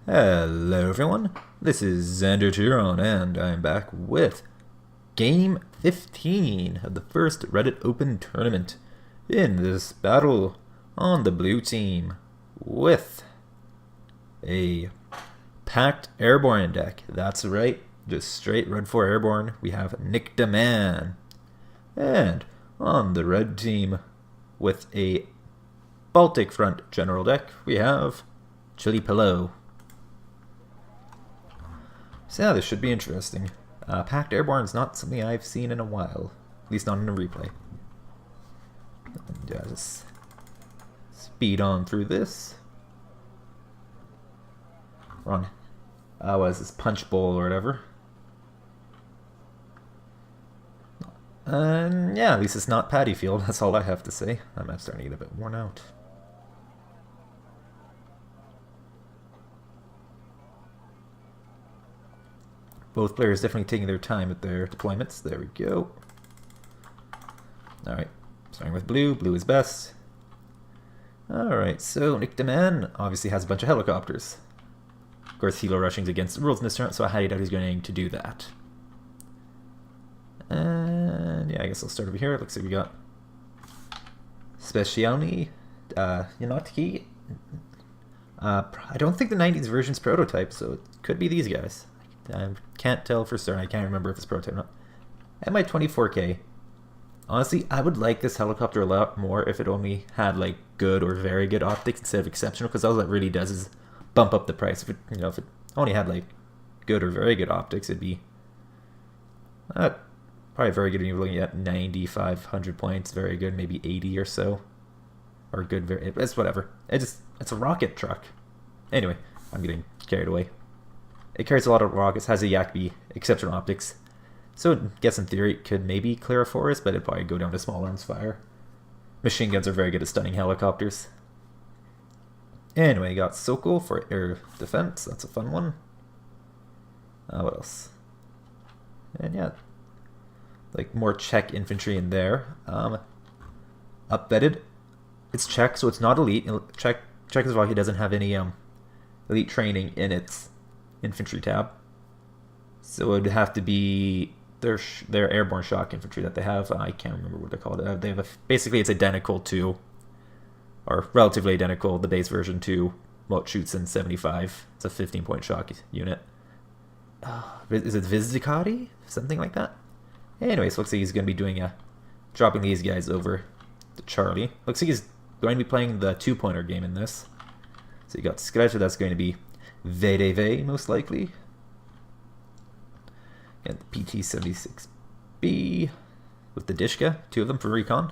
Hello everyone, this is Xander Turon, and I'm back with Game 15 of the first Reddit Open tournament. In this battle on the blue team with a packed airborne deck. That's right, just straight red 4 airborne, we have NickDaMan. And on the red team with a Baltic Front general deck, we have Chili Pillow. So yeah, this should be interesting. Packed Airborne is not something I've seen in a while. At least not in a replay. And just speed on through this. We're on, what is this, Punch Bowl or whatever. And yeah, at least it's not Paddy Field, that's all I have to say. I'm starting to get a bit worn out. Both players definitely taking their time with their deployments. There we go. Alright, starting with blue. Blue is best. Alright, so NickDaMan obviously has a bunch of helicopters. Of course, helo rushing's against the rules in this turn, so I highly doubt he's going to do that. And yeah, I guess I'll start over here. It looks like we got Specialny, Yanotki. I don't think the 90s version's prototype, so it could be these guys. I can't tell for certain. I can't remember if it's prototype or not. And my 24K. Honestly, I would like this helicopter a lot more if it only had like good or very good optics instead of exceptional, because all that really does is bump up the price. If it, if it only had like good or very good optics, it'd be probably very good when you're looking at 9,500 points. Very good, maybe 80 or so. Or good, it's whatever. It's a rocket truck. Anyway, I'm getting carried away. It carries a lot of rockets, has a Yakby, exceptional optics. So I guess in theory it could maybe clear a forest, but it'd probably go down to small arms fire. Machine guns are very good at stunning helicopters. Anyway, got Sokol for air defense. That's a fun one. What else? And yeah, like more Czech infantry in there. Upvetted. It's Czech, so it's not elite. Czech as well. He doesn't have any elite training in its infantry tab, so it would have to be their airborne shock infantry that they have. I can't remember what they're called. They have basically it's identical to, or relatively identical, the base version to what shoots in 75. It's a 15-point shock unit. Is it Vizdikati? Something like that. Anyways, looks like he's going to be doing dropping these guys over to Charlie. Looks like he's going to be playing the 2-pointer game in this. So you got Skeletor, that's going to be VDV, most likely. And the PT-76B with the Dishka, 2 of them for recon.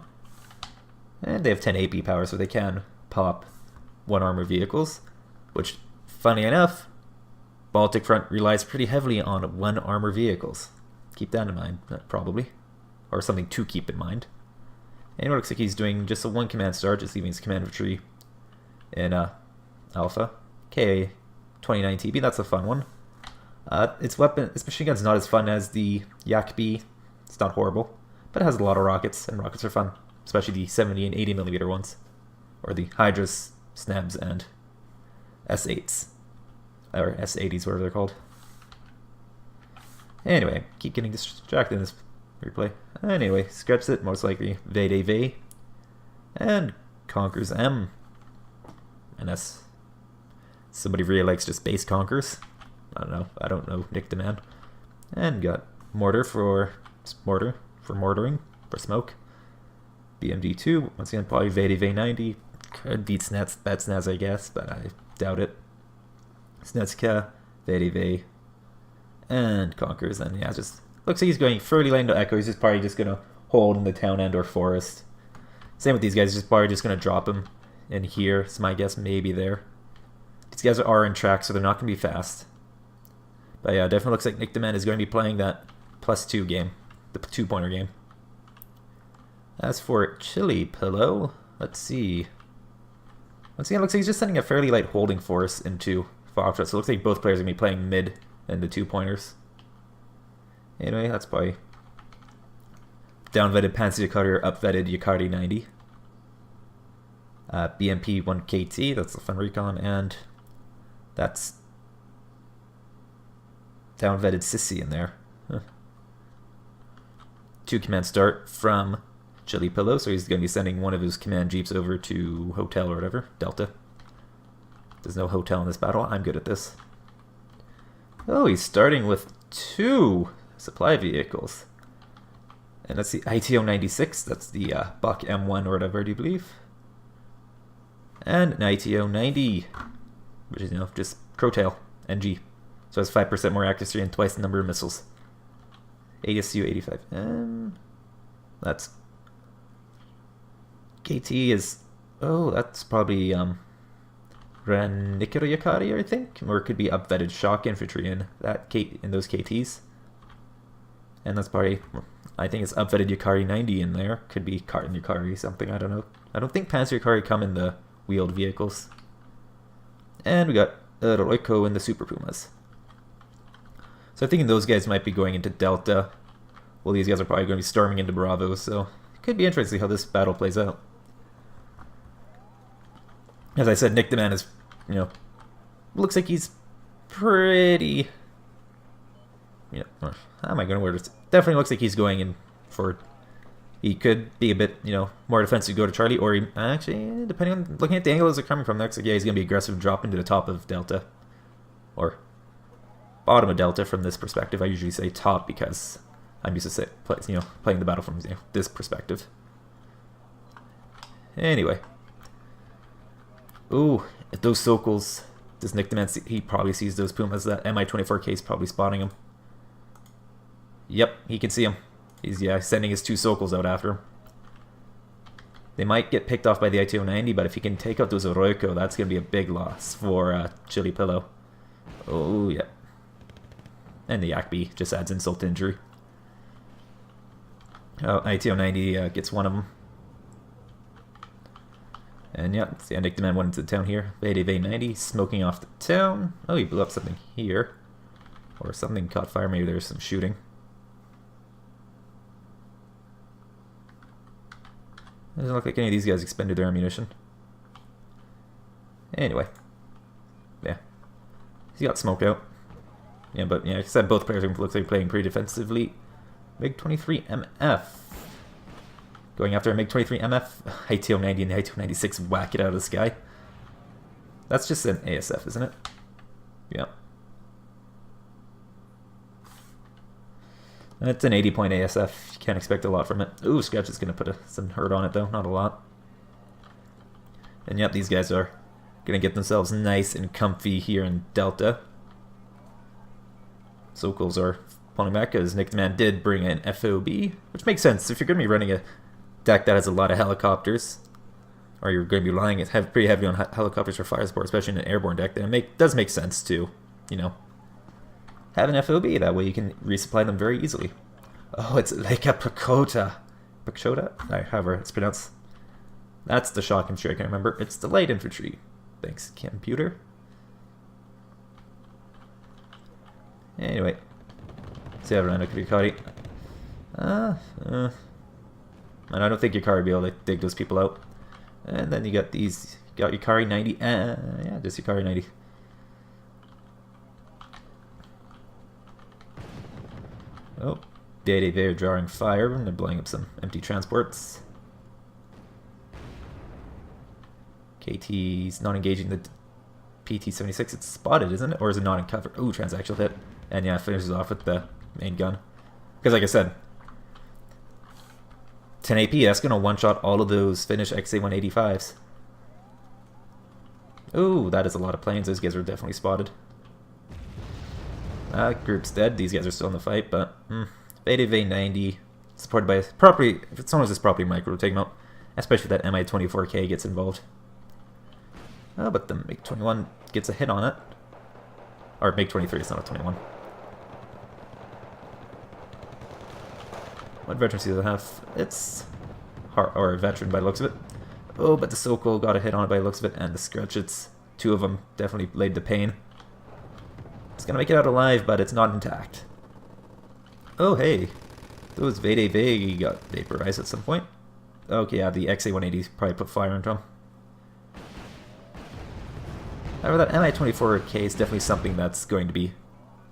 And they have 10 AP power, so they can pop 1 armor vehicles, which, funny enough, Baltic Front relies pretty heavily on 1 armor vehicles. Keep that in mind, probably. Or something to keep in mind. And it looks like he's doing just a 1 command star, just leaving his command infantry in Alpha. Okay. 29 TB, that's a fun one. Its machine gun's not as fun as the Yakby. It's not horrible, but it has a lot of rockets, and rockets are fun, especially the 70 and 80 millimeter ones, or the Hydras, Snebs, and S8s, or S80s, whatever they're called. Anyway, keep getting distracted in this replay. Anyway, scraps it, most likely VDV, and conquers M, and S. Somebody really likes just base conquers. I don't know NickDaMan. And got mortar for mortaring, for smoke. BMD2, once again probably VDV 90. Could beat Spetsnaz, I guess, but I doubt it. Snetska, VDV, and conquers. And yeah, just looks like he's going fairly late into Echo. He's just probably just gonna hold in the town and or forest. Same with these guys, just probably just gonna drop him in here. It's my guess, maybe there. These guys are in track, so they're not going to be fast. But yeah, definitely looks like NickDaMan is going to be playing that +2 game, the 2-pointer game. As for Chili Pillow, let's see. Once again, it looks like he's just sending a fairly light holding force into Foxtrot, so it looks like both players are going to be playing mid and the 2-pointers. Anyway, that's probably down-vetted Pansy Yakari or up-vetted Yakari 90. BMP 1KT, that's the fun recon, and that's down-vetted sissy in there. Huh. 2 command start from Chili Pillow, so he's going to be sending one of his command jeeps over to Hotel or whatever, Delta. There's no hotel in this battle. I'm good at this. Oh, he's starting with 2 supply vehicles. And that's the ITO-96. That's the Buck M1 or whatever, do you believe? And an ITO-90, which is, just Crowtail NG. So it has 5% more accuracy and twice the number of missiles. ASU-85. That's... KT is... Oh, that's probably... Ranikira Yakari, I think? Or it could be upvetted shock infantry in those KTs. And that's probably... I think it's upvetted Yukari 90 in there. Could be Carton Yukari something, I don't know. I don't think Panzer Yukari come in the wheeled vehicles. And we got Roiko and the Super Pumas. So I'm thinking those guys might be going into Delta. Well, these guys are probably going to be storming into Bravo, so it could be interesting how this battle plays out. As I said, NickDaMan is, looks like he's pretty... how am I going to word it? Definitely looks like he's going in for... He could be a bit, more defensive, go to Charlie, or he, actually, depending on looking at the angle they're coming from, looks like, yeah, he's going to be aggressive, drop into the top of Delta. Or bottom of Delta from this perspective. I usually say top because I'm used to playing the battle from this perspective. Anyway. Ooh, if those Sokals, does NickDaMan see, he probably sees those Pumas. That Mi-24K is probably spotting him. Yep, he can see him. He's, sending his 2 Sokals out after him. They might get picked off by the ITO-90, but if he can take out those Oroiko, that's going to be a big loss for Chili Pillow. Oh, yeah. And the Yakbi just adds insult to injury. Oh, ITO-90 gets one of them. And yeah, see, NickDaMan went into the town here. Vade 90, smoking off the town. Oh, he blew up something here. Or something caught fire, maybe there's some shooting. Doesn't look like any of these guys expended their ammunition. Anyway. Yeah. He got smoked out. Yeah, but like I said, both players look like they're playing pretty defensively. MiG-23 MF. Going after a MiG-23 MF. ITO-90 and the ITO-96 whack it out of the sky. That's just an ASF, isn't it? Yeah. And it's an 80-point ASF. You can't expect a lot from it. Ooh, Scratch is going to put some hurt on it, though. Not a lot. And yep, these guys are going to get themselves nice and comfy here in Delta. Sokals are pulling back because NickDaMan did bring an FOB, which makes sense. If you're going to be running a deck that has a lot of helicopters, or you're going to be relying pretty heavy on helicopters for fire support, especially in an airborne deck, then it does make sense to, have an FOB. That way you can resupply them very easily. Oh, it's like a Pakota. Pakota? However it's pronounced. That's the shock infantry, I can remember. It's the light infantry. Thanks, computer. Anyway. See, I know Yukari. And I don't think Yukari will be able to dig those people out. And then you got these. You got Yukari 90. Yeah, just Yukari 90. Oh, they're drawing fire and they're blowing up some empty transports. KT's not engaging the PT-76. It's spotted, isn't it? Or is it not in cover? Ooh, transactional hit. And yeah, finishes off with the main gun. Because like I said, 10 AP, that's going to one-shot all of those Finnish XA-185s. Ooh, that is a lot of planes. Those guys are definitely spotted. Group's dead. These guys are still in the fight, but Beta V90 supported by property. If it's known as this property micro, will take them out. Especially if that Mi-24K gets involved. Oh, but the MiG-21 gets a hit on it. Or MiG-23, it's not a 21. What veterans do they have? It's or a veteran by the looks of it. Oh, but the Sokol got a hit on it by the looks of it, and the Scratchets, 2 of them definitely laid the pain. It's gonna make it out alive, but it's not intact. Oh, hey. Those Vade Vague got vaporized at some point. Okay, yeah, the XA-180 probably put fire into them. However, that Mi-24K is definitely something that's going to be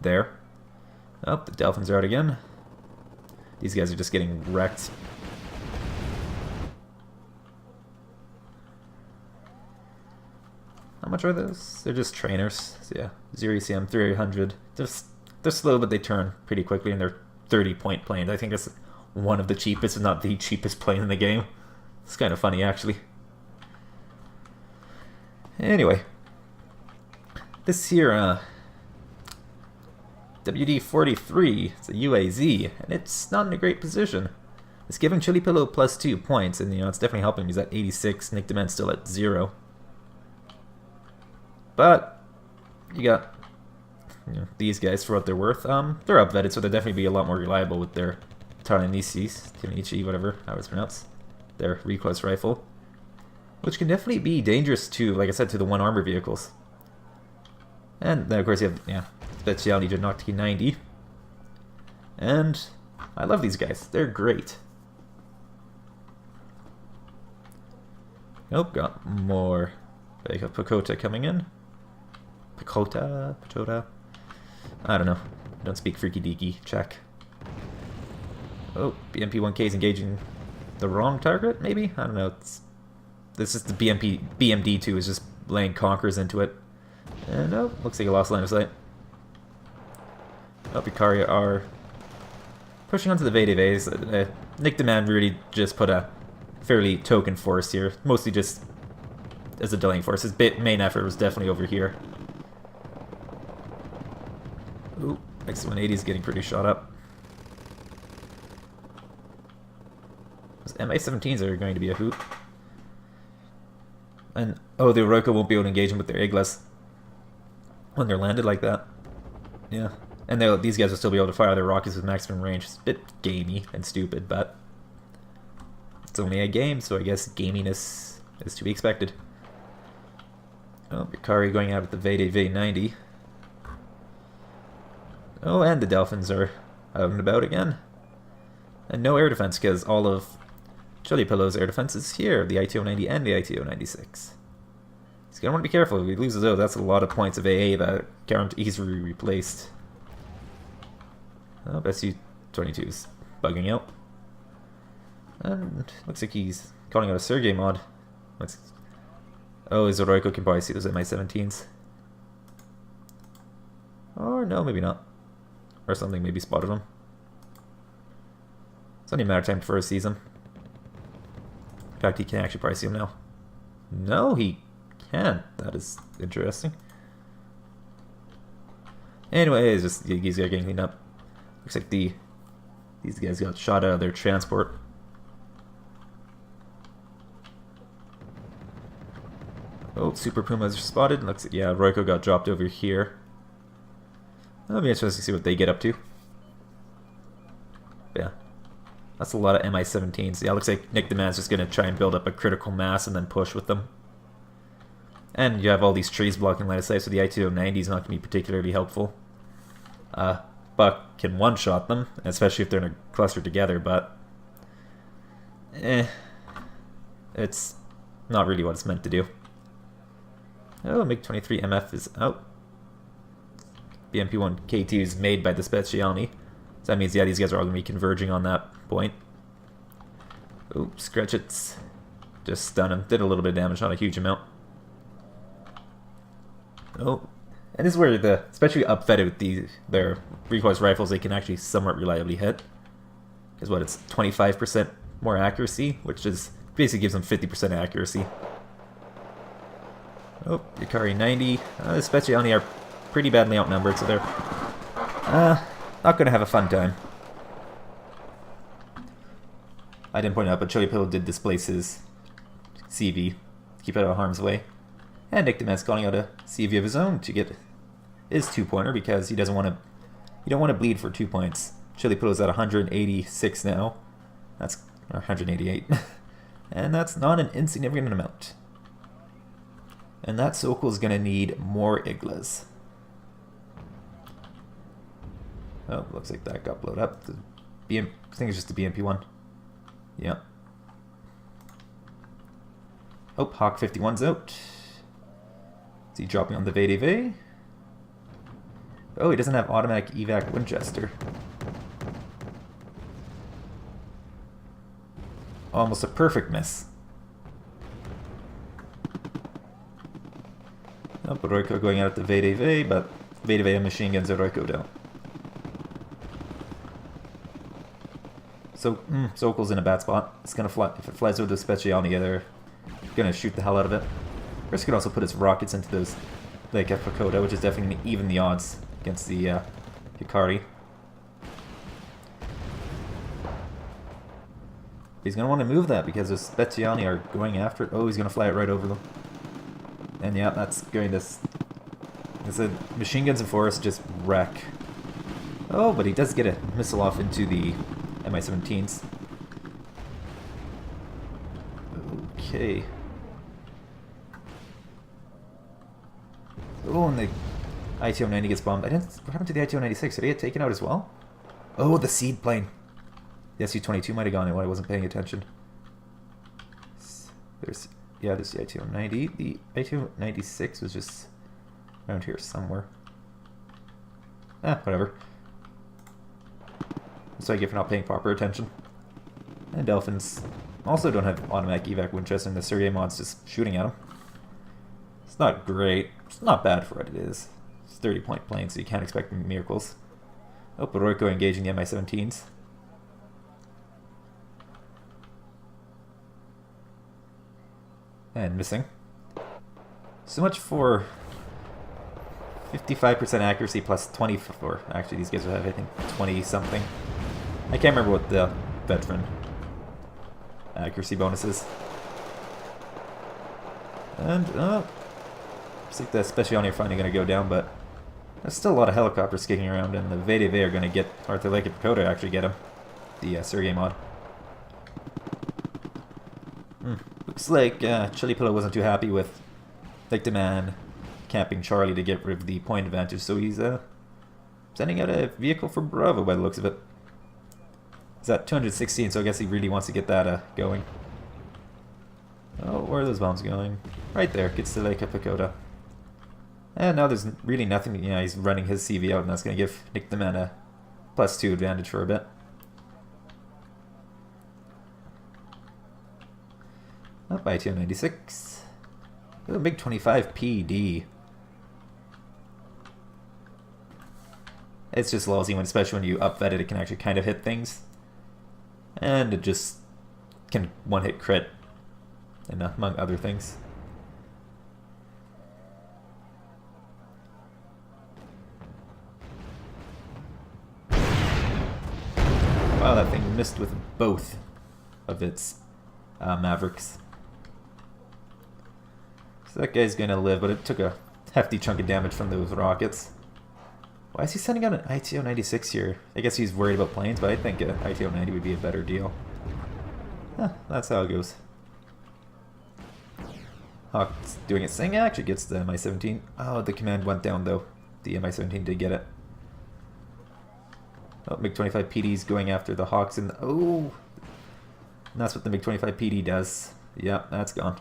there. Oh, the Dolphins are out again. These guys are just getting wrecked. How much are those? They're just trainers. So yeah, 0 ECM, 300. They're slow, but they turn pretty quickly, and they're 30-point planes. I think that's one of the cheapest, if not the cheapest plane in the game. It's kind of funny, actually. Anyway, this here WD-43, it's a UAZ, and it's not in a great position. It's giving Chili Pillow plus 2 points, and it's definitely helping. He's at 86, NickDaMan's still at 0. But you got these guys for what they're worth. They're upvetted, so they'll definitely be a lot more reliable with their Tanichi, whatever how it's pronounced, their recourse rifle, which can definitely be dangerous to, like I said, to the 1 armor vehicles. And then of course you have Specialty Janocti 90, and I love these guys. They're great. Nope, got more. They got Pakota coming in. Pakota. I don't know. Don't speak freaky deaky. Check. Oh, BMP-1K is engaging the wrong target, maybe? I don't know. This is the BMD-2 is just laying conkers into it. And oh, looks like he lost line of sight. Oh, Picaria are pushing onto the Vades. NickDaMan really just put a fairly token force here. Mostly just as a delaying force. His main effort was definitely over here. Ooh, X-180 is getting pretty shot up. Those MI-17s are going to be a hoot. And, oh, the Oroka won't be able to engage them with their Iglas when they're landed like that. Yeah. And these guys will still be able to fire their rockets with maximum range. It's a bit gamey and stupid, but it's only a game, so I guess gaminess is to be expected. Oh, Bikari going out with the Vade V90. Oh, and the Dolphins are out and about again. And no air defense, because all of Chili Pillow's air defense is here. The ITO-90 and the ITO-96. He's going to want to be careful. If he loses those, that's a lot of points of AA that can't easily be replaced. Oh, SU-22 is bugging out. And looks like he's calling out a Sergei mod. Oh, his Oroiko can probably see those MI-17s. Or no, maybe not. Or something maybe spotted him. It's only a matter of time before he sees him. In fact, he can actually probably see him now. No, he can't. That is interesting. Anyway, it's just these guys are getting cleaned up. Looks like these guys got shot out of their transport. Oh, Super Pumas are spotted. Looks like, yeah, Roiko got dropped over here. That'll be interesting to see what they get up to. Yeah. That's a lot of MI-17s. Yeah, looks like NickDaMan's just going to try and build up a critical mass and then push with them. And you have all these trees blocking line of sight, so the ITO-90 is not going to be particularly helpful. Buck can one-shot them, especially if they're in a cluster together, but it's not really what it's meant to do. Oh, MiG-23 MF is out. BMP-1 K2 is made by the Specialny. So that means, yeah, these guys are all going to be converging on that point. Oh, Scratchits. Just stun him. Did a little bit of damage, not a huge amount. Oh. And this is where especially upfetted with their recourse rifles, they can actually somewhat reliably hit. Because what, it's 25% more accuracy, which is basically gives them 50% accuracy. Oh, Yukari 90. The Specialny are pretty badly outnumbered, so they're not going to have a fun time. I didn't point out, but Chili Pillow did displace his CV, keep it out of harm's way. And NickDaMan's calling out a CV of his own to get his 2-pointer because he doesn't want to. You don't want to bleed for 2 points. Chili Pillow's at 186 now. That's 188, and that's not an insignificant amount. And that Sokol's gonna need more Iglas. Oh, looks like that got blown up. I think it's just the BMP-1. Yeah. Oh, Hawk 51's out. Is he dropping on the VDV? Oh, he doesn't have automatic evac Winchester. Almost a perfect miss. Oh, but Royko going out at the VDV, but VDV and machine guns at Royko down. So, Sokol's in a bad spot. It's gonna fly. If it flies over the Speciale, they're gonna shoot the hell out of it. Chris could also put his rockets into those Lake at Pagoda, which is definitely gonna even the odds against the Hikari. He's gonna want to move that because the Speciale are going after it. Oh, he's gonna fly it right over them. And yeah, that's going to... The machine guns and forest just wreck. Oh, but he does get a missile off into the Mi-17s. Okay. Oh, and the ITO-90 gets bombed. What happened to the ITO-96? Did he get taken out as well? Oh, the seed plane. The Su-22 might have gone in when I wasn't paying attention. There's the ITO-90. The ITO-96 was just around here somewhere. Whatever. That's what I get for not paying proper attention. And Dolphins also don't have automatic evac Winchester, and the Sergei mod's just shooting at them. It's not great. It's not bad for what it is. It's 30-point plane, so you can't expect miracles. Oh, but Royko engaging the Mi-17s. And missing. So much for 55% accuracy plus 24. Actually, these guys would have, I think, 20-something. I can't remember what the veteran accuracy bonus is. And, looks like the Speciale are finally going to go down, but there's still a lot of helicopters kicking around, and the VDV are going to get Arthur Lake at Pagoda actually get him. The Sergei mod. Looks like Chili Pillow wasn't too happy with NickDaMan camping Charlie to get rid of the point advantage, so he's sending out a vehicle for Bravo by the looks of it. He's at 216, so I guess he really wants to get that going. Oh, where are those bombs going? Right there, gets to Lake Pagoda. And now there's really nothing, yeah, he's running his CV out, and that's going to give NickDaMan a +2 advantage for a bit. Up by ITO-96. Oh, MiG-25 PD. It's just lousy, especially when you up-vet it, it can actually kind of hit things. And it just can one-hit crit, and among other things. Wow, that thing missed with both of its Mavericks. So that guy's gonna live, but it took a hefty chunk of damage from those rockets. Why is he sending out an ITO-96 here? I guess he's worried about planes, but I think an ITO-90 would be a better deal. That's how it goes. Hawk's doing its thing. Actually gets the Mi-17. Oh, the command went down, though. The Mi-17 did get it. Oh, MiG-25 PD's going after the Hawks, and oh! And that's what the MiG-25 PD does. Yep, that's gone.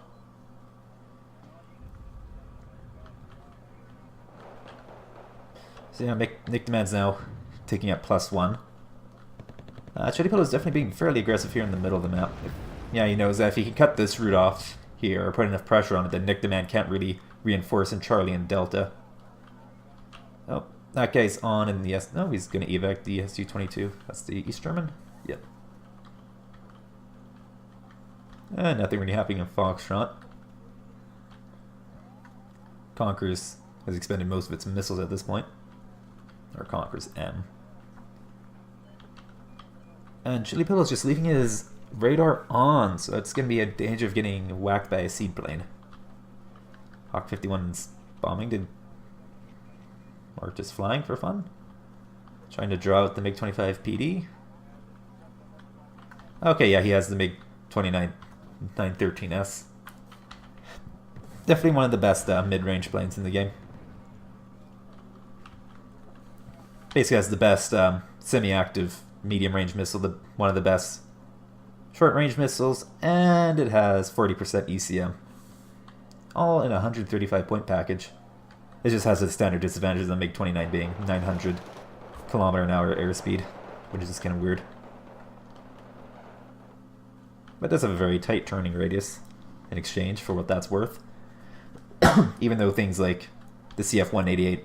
So yeah, NickDaMan's now taking up +1. Chili Pillow is definitely being fairly aggressive here in the middle of the map. Yeah, he knows that if he can cut this route off here, or put enough pressure on it, then NickDaMan can't really reinforce in Charlie and Delta. Oh, that guy's on in the no, he's going to evac the Su-22. That's the East German? Yep. Nothing really happening in Foxtrot. Conquerors has expended most of its missiles at this point. Or Conquerors M. And Chili Pillow's just leaving his radar on, so it's going to be a danger of getting whacked by a seaplane. Hawk 51's bombing, or just flying for fun? Trying to draw out the MiG-25 PD. Okay, yeah, he has the MiG-29 913S. Definitely one of the best mid-range planes in the game. Basically has the best semi-active medium-range missile, one of the best short-range missiles, and it has 40% ECM. All in a 135-point package. It just has a standard disadvantage of the MiG-29 being 900 km/h airspeed, which is just kind of weird. But it does have a very tight turning radius in exchange for what that's worth. Even though things like the CF-188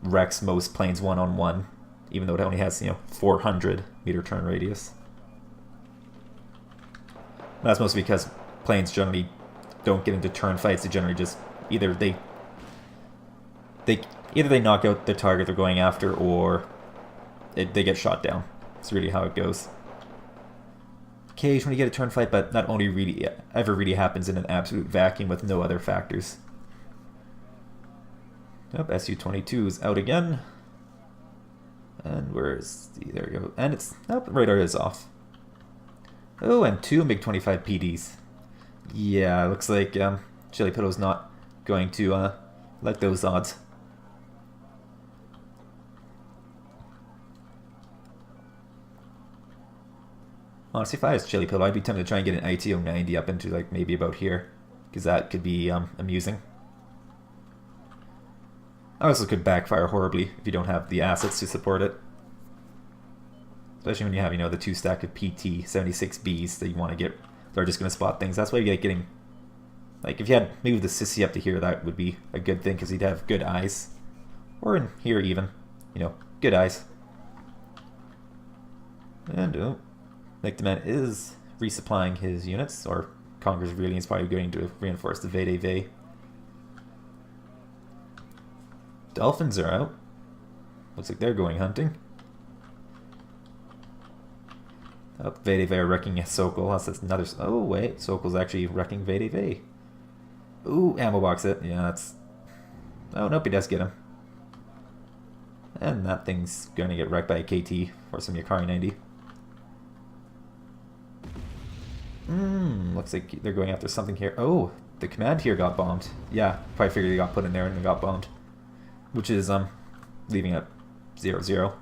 wrecks most planes one-on-one, even though it only has, 400 meter turn radius. That's mostly because planes generally don't get into turn fights. They generally just either they knock out the target they're going after, or they get shot down. It's really how it goes. Occasionally you get a turn fight, but not only really ever really happens in an absolute vacuum with no other factors. Yep, Su-22 is out again. And there we go. And it's, the radar is off. Oh, and 2 MiG-25 PDs. Yeah, looks like Chili Pittow's not going to like those odds. Honestly, if I was Chili Pillow, I'd be tempted to try and get an ITO-90 up into like maybe about here, because that could be amusing. Also could backfire horribly if you don't have the assets to support it. Especially when you have, the 2 stack of PT-76Bs that you want to get. They're just going to spot things. That's why you get getting... Like, if you had maybe the Sissy up to here, that would be a good thing, because he'd have good eyes. Or in here even. Good eyes. And, NickDaMan is resupplying his units, or Congress really is probably going to reinforce the VDV. Dolphins are out. Looks like they're going hunting. Oh, VDV are wrecking a Sokol. That's another... Oh, wait. Sokol's actually wrecking VDV. Ooh, ammo box it. Yeah, that's... Oh, nope, he does get him. And that thing's going to get wrecked by a KT or some Yakari 90. Looks like they're going after something here. Oh, the command here got bombed. Yeah, probably figured they got put in there and they got bombed. Which is, leaving it 0-0.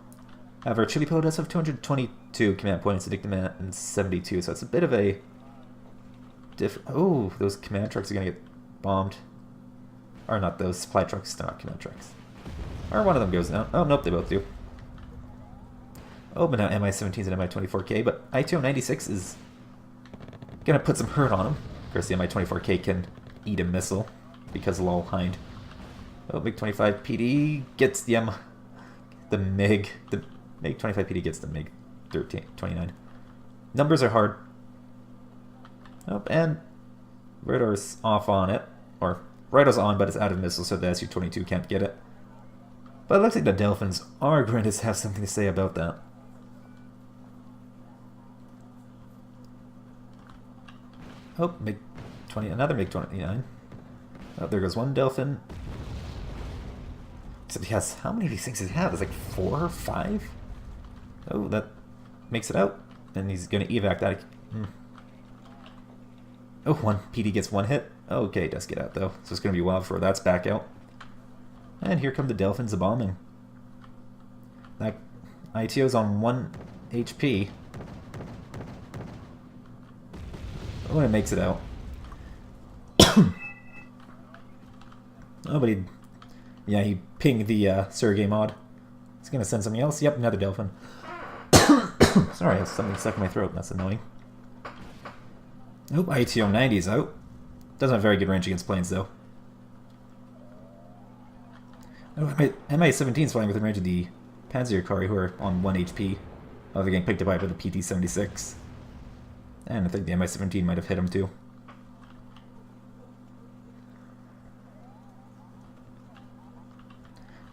However, Chili Pillow does have 222 command points, NickDaMan and 72, so it's a bit of a... Oh, those command trucks are going to get bombed. Or not those, supply trucks, they're not command trucks. Or one of them goes down. Oh, nope, they both do. Oh, but now Mi-17s and Mi-24K, but ITO-96 is going to put some hurt on him. Of course, the Mi-24K can eat a missile, because lol hind. Oh, MiG-25 PD gets the MiG. The MiG-25 PD gets the MiG-29. Numbers are hard. Oh, and radar's off on it. Or, radar's on, but it's out of missiles, so the Su-22 can't get it. But it looks like the Dolphins are going to have something to say about that. Oh, MiG-20, another MiG-29. Oh, there goes one Dolphin. Except he has, how many of these things does he have? It's like 4 or 5? Oh, that makes it out. And he's going to evac that. Oh, one PD gets 1 hit. Okay, does get out though. So it's going to be a while before that's back out. And here come the Dolphins bombing. That ITO's on 1 HP. Oh, and it makes it out. Oh, but he pinged the Sergey mod. He's going to send something else. Yep, another Dolphin. Sorry, I have something stuck in my throat. That's annoying. Oh, ITO-90 is out. Doesn't have very good range against planes, though. Oh, Mi-17 is flying within range of the Panzer Yakari, who are on 1 HP. Oh, they're getting picked up by the PT-76. And I think the Mi-17 might have hit him, too.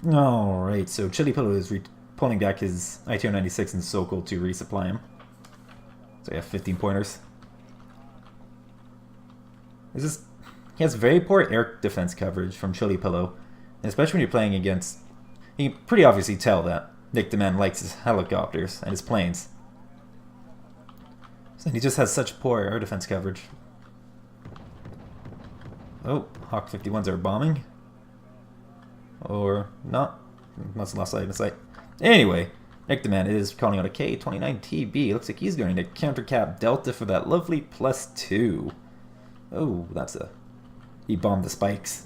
Alright, so Chili Pillow is pulling back his ITO-96 and Sokol to resupply him. So yeah, 15 pointers. He has very poor air defense coverage from Chili Pillow, and especially when you're playing against... You can pretty obviously tell that NickDaMan likes his helicopters and his planes. So he just has such poor air defense coverage. Oh, Hawk 51s are bombing. Or not. Must have lost sight of sight. Anyway, NickDaMan is calling out a K-29TB. Looks like he's going to countercap Delta for that lovely +2. Oh, that's a... He bombed the spikes.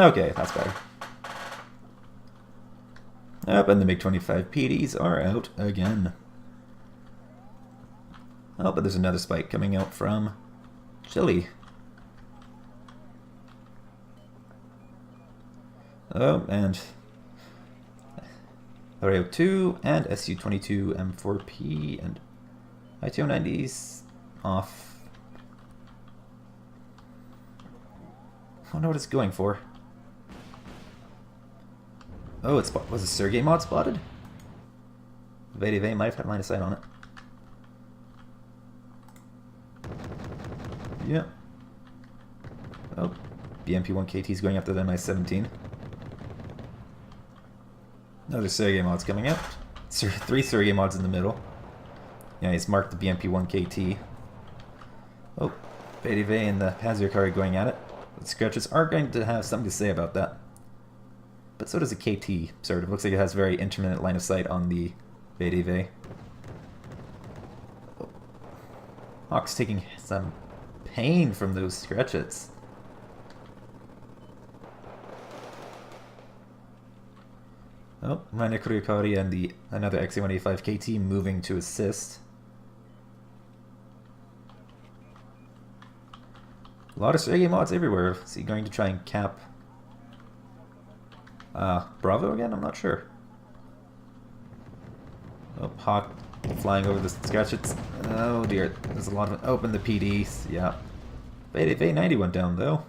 Okay, that's better. Oh, and the MiG-25 PDs are out again. Oh, but there's another spike coming out from Chile. Oh, and Oreo 2 and SU-22 M4P and ITO-90s off. I don't know what it's going for. Oh, was a Sergei mod spotted? VDV might have had line of sight on it. Yeah. Oh, BMP-1KT is going after the Mi-17. Another Sergei mod's coming out. 3 Sergei mods in the middle. Yeah, he's marked the BMP-1KT. Oh, VDV and the Panzerkari going at it. The Scratches are going to have something to say about that. But so does a KT, sort of. Looks like it has very intermittent line of sight on the VDV. Oh. Hawk's taking some pain from those Scratches. Oh, Rainer Kurikari and another XA-185 KT moving to assist. A lot of Sergei mods everywhere. Is he going to try and cap Bravo again? I'm not sure. Oh, Hawk flying over the Scratchets. Oh dear, there's a lot of... Open the PDs, yeah. VDV 90 went down though.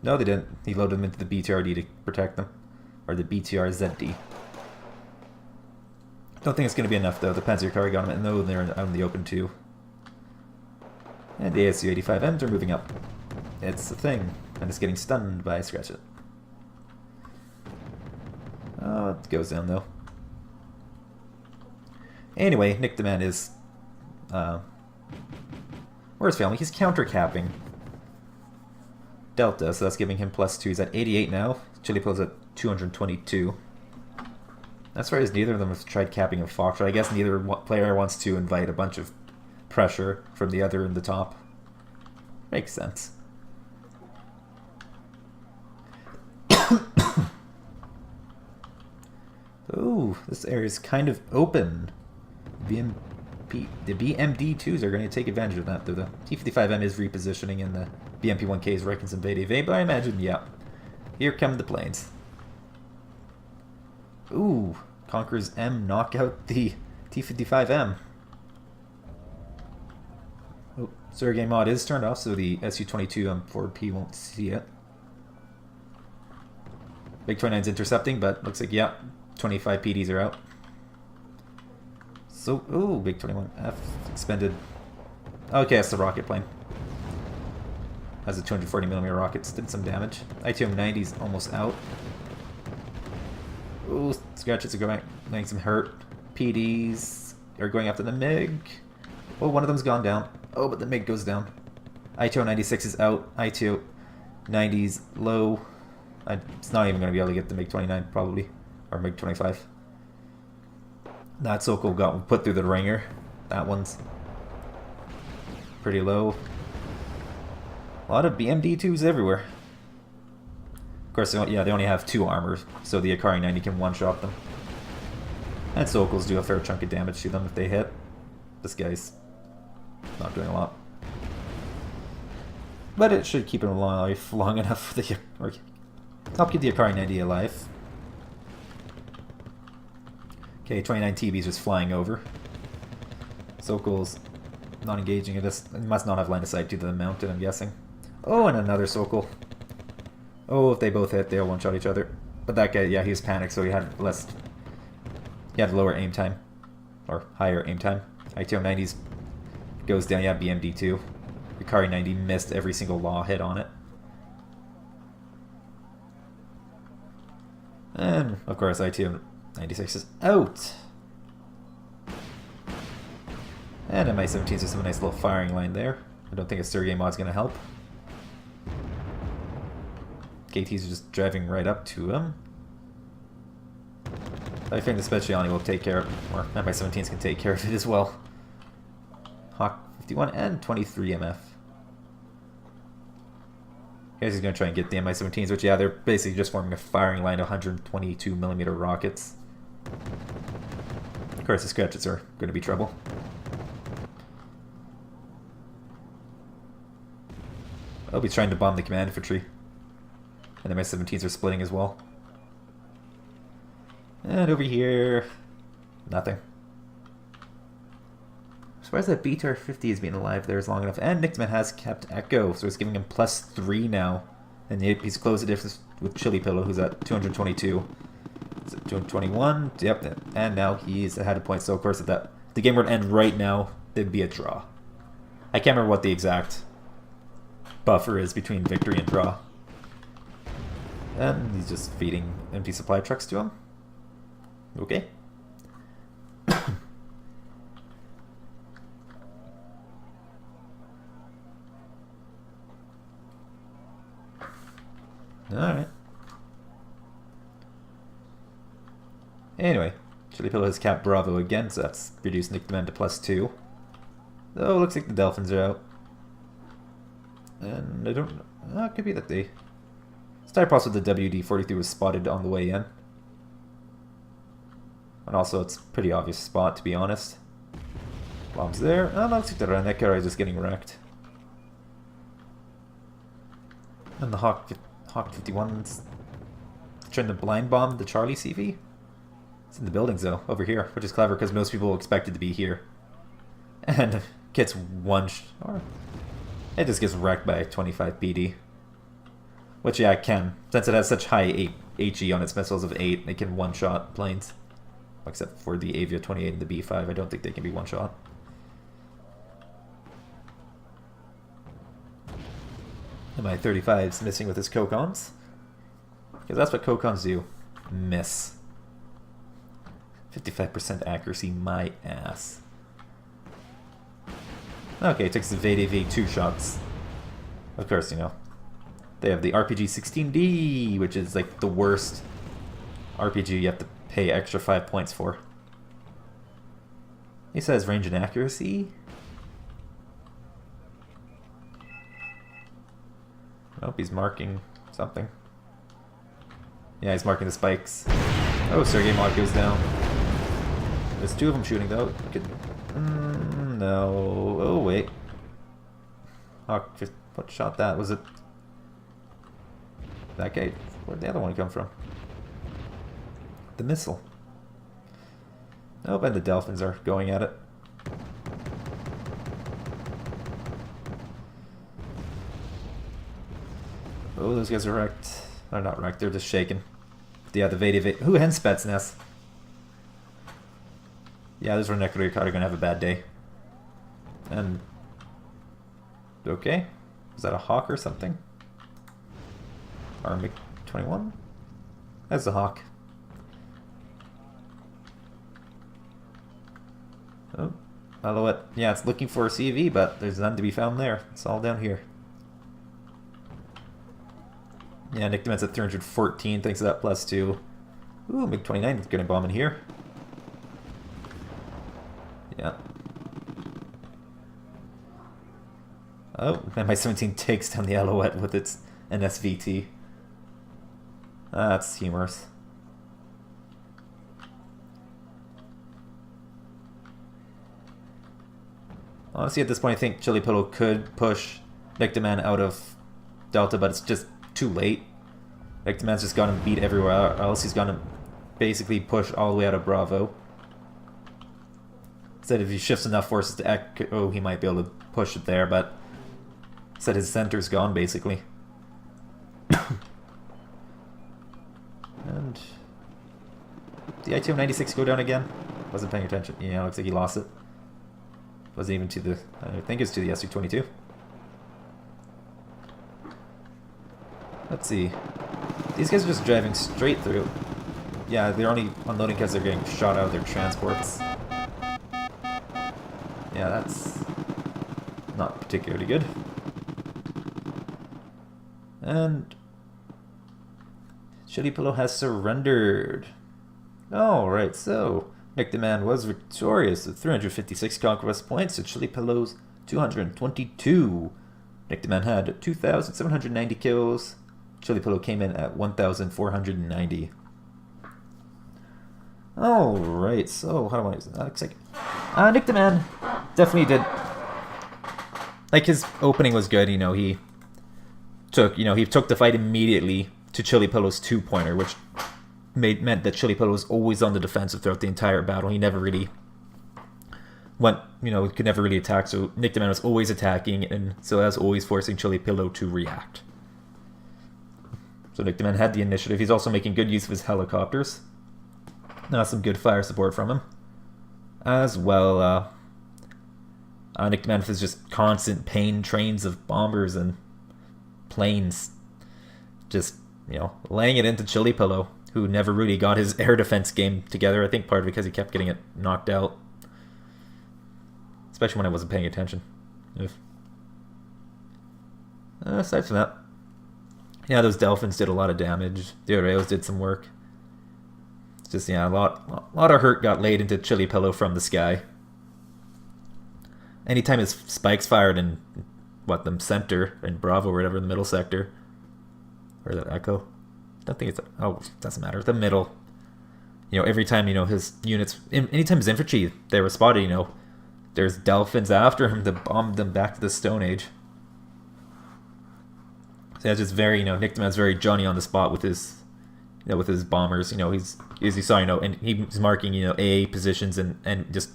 No, they didn't. He loaded them into the BTRD to protect them. Or the BTR-ZD. Don't think it's going to be enough though. The Panzerkari got him, and no, they're out in the open too. And the ASU-85Ms are moving up. It's a thing, and it's getting stunned by Scratchet. Oh, it goes down though. Anyway, NickDaMan is... where's family? He's counter-capping Delta, so that's giving him +2. He's at 88 now. Chili Pill's at 222. That's right, as neither of them have tried capping a Foxtrot. I guess neither player wants to invite a bunch of pressure from the other in the top. Makes sense. Ooh, this area is kind of open. The BMD2s are going to take advantage of that, though the T-55M is repositioning and the BMP-1K is wrecking some VDV, but I imagine, yeah, here come the planes. Ooh, Conqueror's M knock out the T-55M. Oh, Sergei mod is turned off, so the SU-22 M4P won't see it. Big 29's intercepting, but looks like, yeah, 25 PDs are out. So, ooh, Big 21F expended. Okay, that's the rocket plane. Has a 240mm rocket, did some damage. ITO-90's almost out. Ooh, Scratches are getting some hurt. PDs are going after the MiG. Oh, one of them's gone down. Oh, but the MiG goes down. ITO-96 is out. ITO-90's low. It's not even going to be able to get the MiG-29, probably. Or MiG-25. That Sokol got put through the ringer. That one's pretty low. A lot of BMD2s everywhere. Of course, they only have 2 armor, so the Akari 90 can one-shot them. And Sokols do a fair chunk of damage to them if they hit. This guy's not doing a lot. But it should keep him alive long enough for the... or help keep the Akari 90 alive. Okay, 29 TB's just flying over. Sokol's not engaging in this. It must not have line of sight to the mountain, I'm guessing. Oh, and another Sokol. Oh, if they both hit, they'll one-shot each other. But that guy, yeah, he was panicked, so he had less... He had lower aim time. Or higher aim time. ITO-90's goes down, yeah, BMD2. Akari 90 missed every single law hit on it. And, of course, ITO-96 is out. And Mi-17s just have a nice little firing line there. I don't think a Sergei mod's going to help. KTs are just driving right up to him. I think the Speciali will take care of it, or Mi-17s can take care of it as well. Hawk 51 and 23 MF. guess he's going to try and get the Mi-17s, which, yeah, they're basically just forming a firing line of 122mm rockets. Of course, the Scratches are going to be trouble. Oh, he's trying to bomb the command infantry. And the Mi-17s are splitting as well. And over here, nothing. I'm surprised that BTR-50 has been alive there as long enough. And NickDaMan has kept Echo, so it's giving him +3 now. And he's closed the difference with Chili Pillow, who's at 222. Is it 221? Yep, and now he's ahead of points. So, of course, if the game were to end right now, there'd be a draw. I can't remember what the exact buffer is between victory and draw. And he's just feeding empty supply trucks to him. Okay. Alright. Anyway, Chili Pillow has capped Bravo again, so that's reduced NickDaMan to +2. Though, looks like the Dolphins are out. And I don't know. Oh, it could be that they... It's possible the WD-43 was spotted on the way in. And also, it's a pretty obvious spot, to be honest. Bombs there. Oh, no, looks like the Raneka is just getting wrecked. And the Hawk 51's trying to blind bomb the Charlie CV. It's in the buildings, though, over here, which is clever because most people expect it to be here. And gets or it just gets wrecked by 25 BD. Which, yeah, it can. Since it has such high HE on its missiles of 8, it can one-shot planes. Except for the Avia 28 and the B5, I don't think they can be one-shot. Mi-35's missing with his Kokons. Because that's what Kokons do. Miss. 55% accuracy, my ass. Okay, it takes the VDV 2 shots. Of course, you know. They have the RPG-16D, which is like the worst RPG you have to pay extra 5 points for. He says range and accuracy. Oh, he's marking something. Yeah, he's marking the spikes. Oh, Sergei Mod goes down. There's 2 of them shooting, though. No. Oh, wait. Hawk, what shot that? Was it that guy? Where'd the other one come from? The missile. Oh, and the Dolphins are going at it. Oh, those guys are wrecked. They're not wrecked, they're just shaken. Yeah, the VDV. Who hen Spetsnaz? Yeah, those Renekari are gonna have a bad day. And okay. Is that a Hawk or something? Or MiG-21? That's a Hawk. Oh, Alouette. Yeah, it's looking for a CV, but there's none to be found there. It's all down here. Yeah, NickDaMan's at 314, thanks to that +2. Ooh, MiG-29 is getting bomb in here. Yeah. Oh, and Mi-17 takes down the Alouette with its NSVT. That's humorous. Honestly, at this point, I think Chili Pillow could push NickDaMan out of Delta, but it's just too late. NickDaMan's just gonna beat everywhere else. He's gonna basically push all the way out of Bravo. Said if he shifts enough forces to Echo, he might be able to push it there, but said his center's gone, basically. And did the ITM-96 go down again? Wasn't paying attention. Yeah, looks like he lost it. Wasn't even to the... I think it's to the Su-22. Let's see. These guys are just driving straight through. Yeah, they're only unloading because they're getting shot out of their transports. Yeah, that's not particularly good. And Chili Pillow has surrendered. Alright, so NickDaMan was victorious with 356 conquest points to Chili Pillow's 222. NickDaMan had 2,790 kills. Chili Pillow came in at 1,490. Alright, so how do I want to use that? Looks like NickDaMan definitely did. Like, his opening was good, he took the fight immediately to Chili Pillow's 2-pointer, which meant that Chili Pillow was always on the defensive throughout the entire battle. He never really could never really attack, so NickDaMan was always attacking, and so that was always forcing Chili Pillow to react. So NickDaMan had the initiative. He's also making good use of his helicopters. Some good fire support from him. As well, NickDaMan with his just constant pain trains of bombers and planes. Just, laying it into Chili Pillow, who never really got his air defense game together. I think part because he kept getting it knocked out. Especially when I wasn't paying attention. Aside from that, those Dolphins did a lot of damage. The Oreos did some work. It's just, a lot of hurt got laid into Chili Pillow from the sky. Anytime his spikes fired in, the center, in Bravo or whatever, the middle sector. Or the Echo. I don't think it's, doesn't matter. The middle. Every time, his units, anytime his infantry, they were spotted, there's Dolphins after him to bomb them back to the Stone Age. So that's just very, NickDaMan's very Johnny on the spot with his, with his bombers. He's, as you saw, and he's marking, A positions and just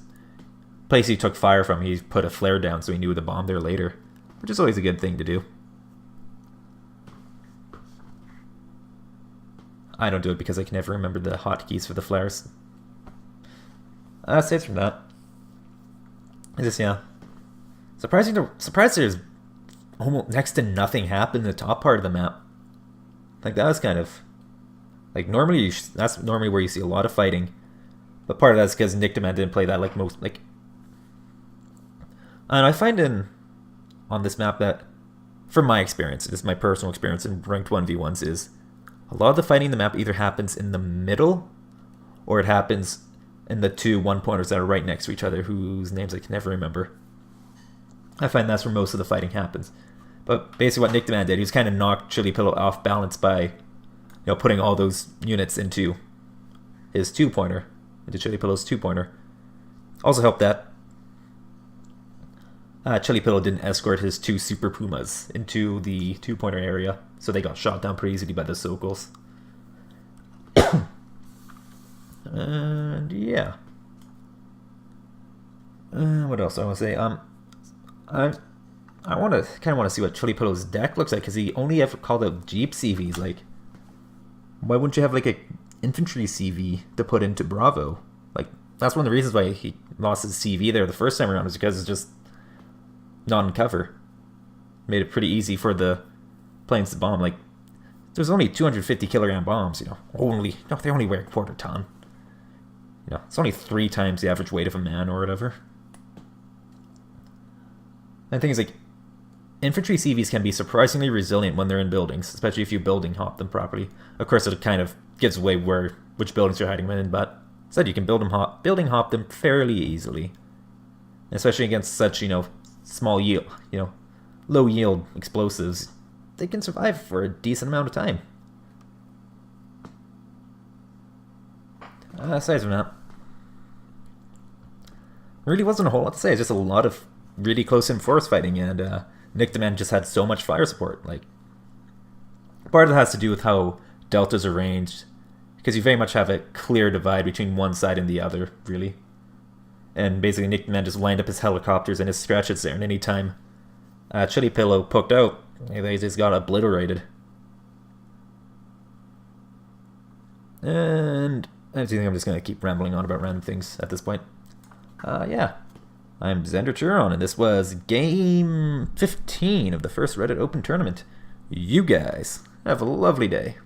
place he took fire from. He put a flare down so he knew to bomb there later, which is always a good thing to do. I don't do it because I can never remember the hotkeys for the flares. Aside from that, is this, surprised there's almost next to nothing happened in the top part of the map. Like, that was kind of, normally that's normally where you see a lot of fighting, but part of that's because NickDaMan didn't play that and I find on this map that, from my experience, this is my personal experience in ranked 1v1s, is a lot of the fighting in the map either happens in the middle or it happens in the two 1-pointers that are right next to each other, whose names I can never remember. I find that's where most of the fighting happens. But basically what NickDaMan did, he was kind of knocked Chili Pillow off balance by, putting all those units into his 2-pointer, into Chili Pillow's 2-pointer. Also helped that Chili Pillow didn't escort his 2 Super Pumas into the 2-pointer area, so they got shot down pretty easily by the Sokals. And yeah. What else do I want to say? I kind of want to see what Chili Pillow's deck looks like, because he only ever called out Jeep CVs. Like, why wouldn't you have a infantry CV to put into Bravo? That's one of the reasons why he lost his CV there the first time around, is because it's just not in cover. Made it pretty easy for the planes to bomb. There's only 250 kilogram bombs, they only weigh a quarter ton. It's only 3 times the average weight of a man or whatever. And the thing is, infantry CVs can be surprisingly resilient when they're in buildings, especially if you building hop them properly. Of course, it kind of gives away which buildings you're hiding them in, but instead you can building hop them fairly easily. Especially against such, small yield, low yield explosives. They can survive for a decent amount of time. Aside from that, really wasn't a whole lot to say. It's just a lot of really close in force fighting, and NickDaMan just had so much fire support. Part of it has to do with how deltas are arranged, because you very much have a clear divide between one side and the other, really. And basically NickDaMan just lined up his helicopters and his scratches there, and anytime Chili Pillow poked out, they just got obliterated. And I think I'm just going to keep rambling on about random things at this point. Yeah. I'm Xander Turon, and this was Game 15 of the first Reddit Open Tournament. You guys have a lovely day.